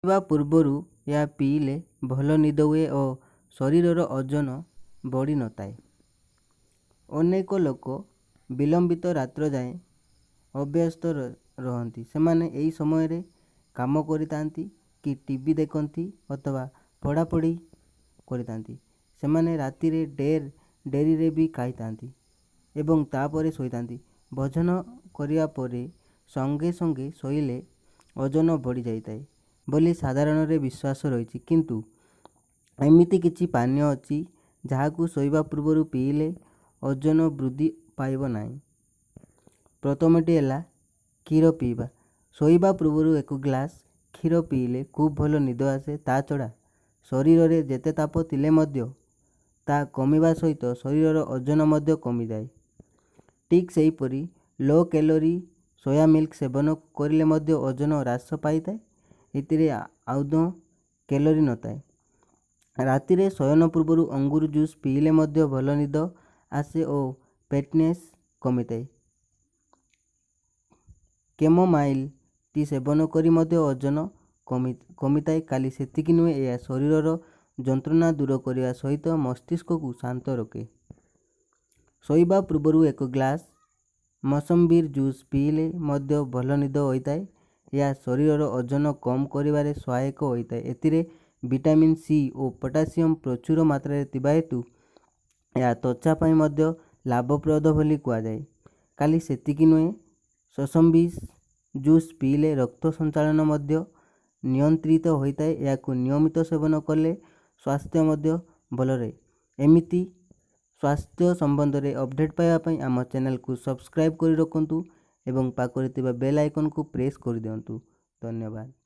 ଶୋଇବା ପୂର୍ବରୁ ଏହା ପିଇଲେ ଭଲ ନିଦ ହୁଏ ଓ ଶରୀରର ଓଜନ ବଢ଼ିନଥାଏ। ଅନେକ ଲୋକ ବିଳମ୍ବିତ ରାତ୍ର ଯାଏଁ ଅଭ୍ୟସ୍ତ ରହନ୍ତି। ସେମାନେ ଏହି ସମୟରେ କାମ କରିଥାନ୍ତି କି ଟିଭି ଦେଖନ୍ତି ଅଥବା ପଢ଼ାପଢ଼ି କରିଥାନ୍ତି। ସେମାନେ ରାତିରେ ଡେରିରେ ବି ଖାଇଥାନ୍ତି ଏବଂ ତାପରେ ଶୋଇଥାନ୍ତି। ଭୋଜନ କରିବା ପରେ ସଙ୍ଗେ ସଙ୍ଗେ ଶୋଇଲେ ଓଜନ ବଢ଼ିଯାଇଥାଏ ବୋଲି ସାଧାରଣରେ ବିଶ୍ୱାସ ରହିଛି। କିନ୍ତୁ ଏମିତି କିଛି ପାନୀୟ ଅଛି ଯାହାକୁ ଶୋଇବା ପୂର୍ବରୁ ପିଇଲେ ଓଜନ ବୃଦ୍ଧି ପାଇବ ନାହିଁ। ପ୍ରଥମଟି ହେଲା କ୍ଷୀର ପିଇବା। ଶୋଇବା ପୂର୍ବରୁ 1 ଗ୍ଲାସ୍ କ୍ଷୀର ପିଇଲେ ଖୁବ୍ ଭଲ ନିଦ ଆସେ। ତା ଛଡ଼ା ଶରୀରରେ ଯେତେ ତାପ ଥିଲେ ମଧ୍ୟ ତାହା କମିବା ସହିତ ଶରୀରର ଓଜନ ମଧ୍ୟ କମିଯାଏ। ଠିକ୍ ସେହିପରି ଲୋ କ୍ୟାଲୋରି ସୋୟା ମିଲ୍କ ସେବନ କରିଲେ ମଧ୍ୟ ଓଜନ ହ୍ରାସ ପାଇଥାଏ। ଏଥିରେ ଆଦୌ କ୍ୟାଲୋରି ନଥାଏ। ରାତିରେ ଶୟନ ପୂର୍ବରୁ ଅଙ୍ଗୁର ଜୁସ୍ ପିଇଲେ ମଧ୍ୟ ଭଲ ନିଦ ଆସେ ଓ ଫ୍ୟାଟନେସ୍ କମିଥାଏ। କେମୋମାଇଲ୍ ଟି ସେବନ କରି ମଧ୍ୟ ଓଜନ କମିଥାଏ। ଖାଲି ସେତିକି ନୁହେଁ, ଏହା ଶରୀରର ଯନ୍ତ୍ରଣା ଦୂର କରିବା ସହିତ ମସ୍ତିଷ୍କକୁ ଶାନ୍ତ ରଖେ। ଶୋଇବା ପୂର୍ବରୁ 1 ଗ୍ଲାସ୍ ମୌସମ୍ବିର ଜୁସ୍ ପିଇଲେ ମଧ୍ୟ ଭଲ ନିଦ ହୋଇଥାଏ। ଏହା ଶରୀରର ଓଜନ କମ୍ କରିବାରେ ସହାୟକ ହୋଇଥାଏ। ଏଥିରେ ଭିଟାମିନ୍ ସି ଓ ପୋଟାସିୟମ୍ ପ୍ରଚୁର ମାତ୍ରାରେ ଥିବା ହେତୁ ଏହା ତ୍ୱଚା ପାଇଁ ମଧ୍ୟ ଲାଭପ୍ରଦ ବୋଲି କୁହାଯାଏ। ଖାଲି ସେତିକି ନୁହେଁ, ମୌସମ୍ବି ଜୁସ୍ ପିଇଲେ ରକ୍ତ ସଞ୍ଚାଳନ ମଧ୍ୟ ନିୟନ୍ତ୍ରିତ ହୋଇଥାଏ। ଏହାକୁ ନିୟମିତ ସେବନ କଲେ ସ୍ୱାସ୍ଥ୍ୟ ମଧ୍ୟ ଭଲ ରହେ। ଏମିତି ସ୍ୱାସ୍ଥ୍ୟ ସମ୍ବନ୍ଧରେ ଅପଡ଼େଟ୍ ପାଇବା ପାଇଁ ଆମ ଚ୍ୟାନେଲକୁ ସବସ୍କ୍ରାଇବ୍ କରି ରଖନ୍ତୁ ଏବଂ ପାଖରେ ଥିବା ବେଲ୍ ଆଇକନ୍କୁ ପ୍ରେସ୍ କରିଦିଅନ୍ତୁ। ଧନ୍ୟବାଦ।